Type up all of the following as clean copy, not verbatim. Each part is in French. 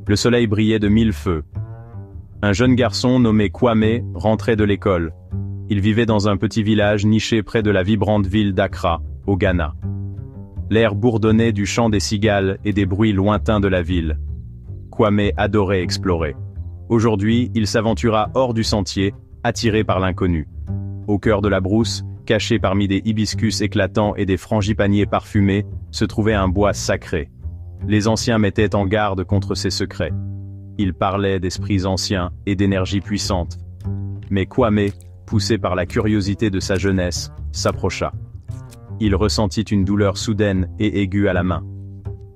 Le soleil brillait de mille feux. Un jeune garçon nommé Kwame rentrait de l'école. Il vivait dans un petit village niché près de la vibrante ville d'Accra, au Ghana. L'air bourdonnait du chant des cigales et des bruits lointains de la ville. Kwame adorait explorer. Aujourd'hui, il s'aventura hors du sentier, attiré par l'inconnu. Au cœur de la brousse, caché parmi des hibiscus éclatants et des frangipaniers parfumés, se trouvait un bois sacré. Les anciens mettaient en garde contre ces secrets. Ils parlaient d'esprits anciens et d'énergie puissante. Mais Kwame, poussé par la curiosité de sa jeunesse, s'approcha. Il ressentit une douleur soudaine et aiguë à la main.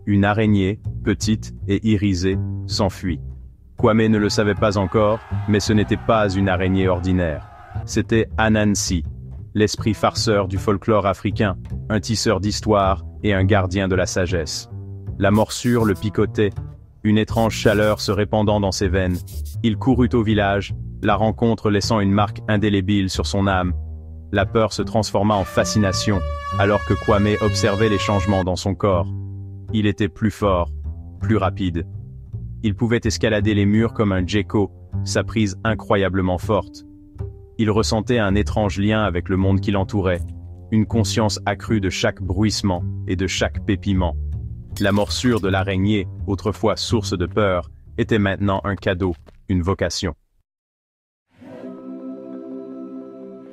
Une araignée, petite et irisée, s'enfuit. Kwame ne le savait pas encore, mais ce n'était pas une araignée ordinaire. C'était Anansi, l'esprit farceur du folklore africain, un tisseur d'histoire et un gardien de la sagesse. La morsure le picotait, une étrange chaleur se répandant dans ses veines. Il courut au village, la rencontre laissant une marque indélébile sur son âme. La peur se transforma en fascination, alors que Kwame observait les changements dans son corps. Il était plus fort, plus rapide. Il pouvait escalader les murs comme un gecko, sa prise incroyablement forte. Il ressentait un étrange lien avec le monde qui l'entourait, une conscience accrue de chaque bruissement et de chaque pépiment. La morsure de l'araignée, autrefois source de peur, était maintenant un cadeau, une vocation.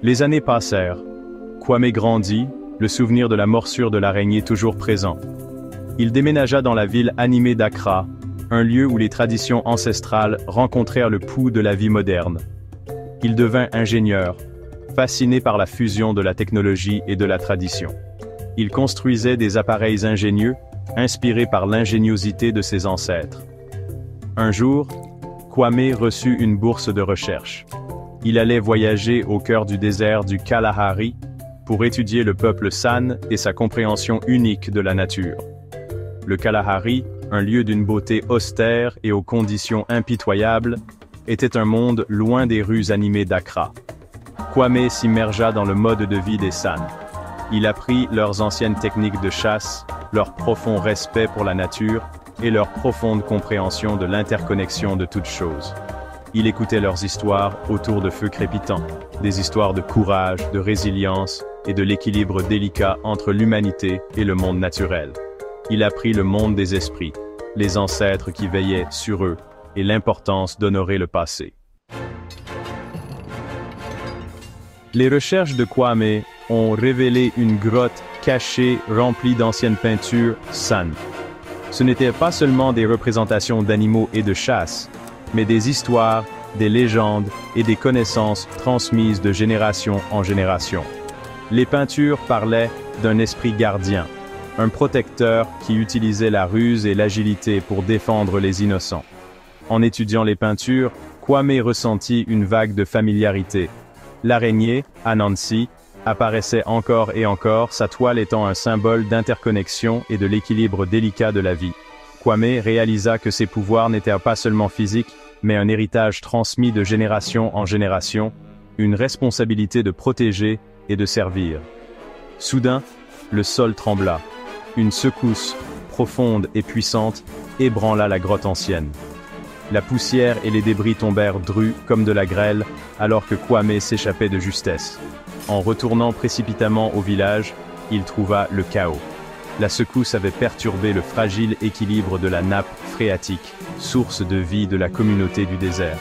Les années passèrent. Kwame grandit, le souvenir de la morsure de l'araignée toujours présent. Il déménagea dans la ville animée d'Accra, un lieu où les traditions ancestrales rencontrèrent le pouls de la vie moderne. Il devint ingénieur, fasciné par la fusion de la technologie et de la tradition. Il construisait des appareils ingénieux, inspirés par l'ingéniosité de ses ancêtres. Un jour, Kwame reçut une bourse de recherche. Il allait voyager au cœur du désert du Kalahari pour étudier le peuple San et sa compréhension unique de la nature. Le Kalahari, un lieu d'une beauté austère et aux conditions impitoyables, était un monde loin des rues animées d'Accra. Kwame s'immergea dans le mode de vie des San. Il apprit leurs anciennes techniques de chasse, leur profond respect pour la nature et leur profonde compréhension de l'interconnexion de toutes choses. Il écoutait leurs histoires autour de feux crépitants, des histoires de courage, de résilience et de l'équilibre délicat entre l'humanité et le monde naturel. Il apprit le monde des esprits, les ancêtres qui veillaient sur eux, et l'importance d'honorer le passé. Les recherches de Kwame ont révélé une grotte cachée remplie d'anciennes peintures San. Ce n'étaient pas seulement des représentations d'animaux et de chasse, mais des histoires, des légendes et des connaissances transmises de génération en génération. Les peintures parlaient d'un esprit gardien, un protecteur qui utilisait la ruse et l'agilité pour défendre les innocents. En étudiant les peintures, Kwame ressentit une vague de familiarité. L'araignée, Anansi, apparaissait encore et encore, sa toile étant un symbole d'interconnexion et de l'équilibre délicat de la vie. Kwame réalisa que ses pouvoirs n'étaient pas seulement physiques, mais un héritage transmis de génération en génération, une responsabilité de protéger et de servir. Soudain, le sol trembla. Une secousse, profonde et puissante, ébranla la grotte ancienne. La poussière et les débris tombèrent drus comme de la grêle, alors que Kwame s'échappait de justesse. En retournant précipitamment au village, il trouva le chaos. La secousse avait perturbé le fragile équilibre de la nappe phréatique, source de vie de la communauté du désert.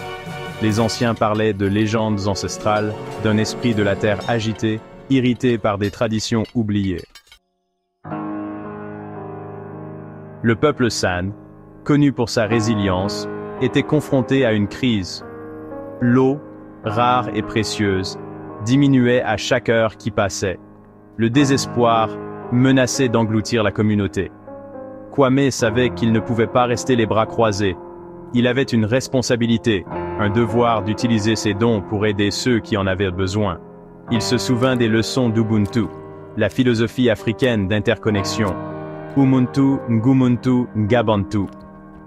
Les anciens parlaient de légendes ancestrales, d'un esprit de la terre agité, irrité par des traditions oubliées. Le peuple San, connu pour sa résilience, était confronté à une crise. L'eau, rare et précieuse, diminuait à chaque heure qui passait. Le désespoir menaçait d'engloutir la communauté. Kwame savait qu'il ne pouvait pas rester les bras croisés. Il avait une responsabilité, un devoir d'utiliser ses dons pour aider ceux qui en avaient besoin. Il se souvint des leçons d'Ubuntu, la philosophie africaine d'interconnexion. Umuntu, Ngumuntu, Ngabantu.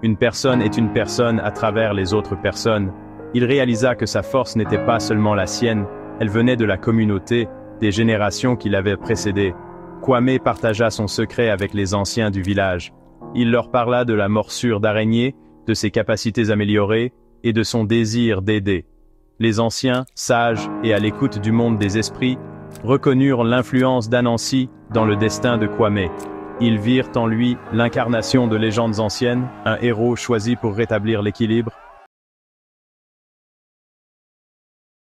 Une personne est une personne à travers les autres personnes. Il réalisa que sa force n'était pas seulement la sienne, elle venait de la communauté, des générations qui l'avaient précédé. Kwame partagea son secret avec les anciens du village. Il leur parla de la morsure d'araignée, de ses capacités améliorées et de son désir d'aider. Les anciens, sages et à l'écoute du monde des esprits, reconnurent l'influence d'Anansi dans le destin de Kwame. Ils virent en lui l'incarnation de légendes anciennes, un héros choisi pour rétablir l'équilibre,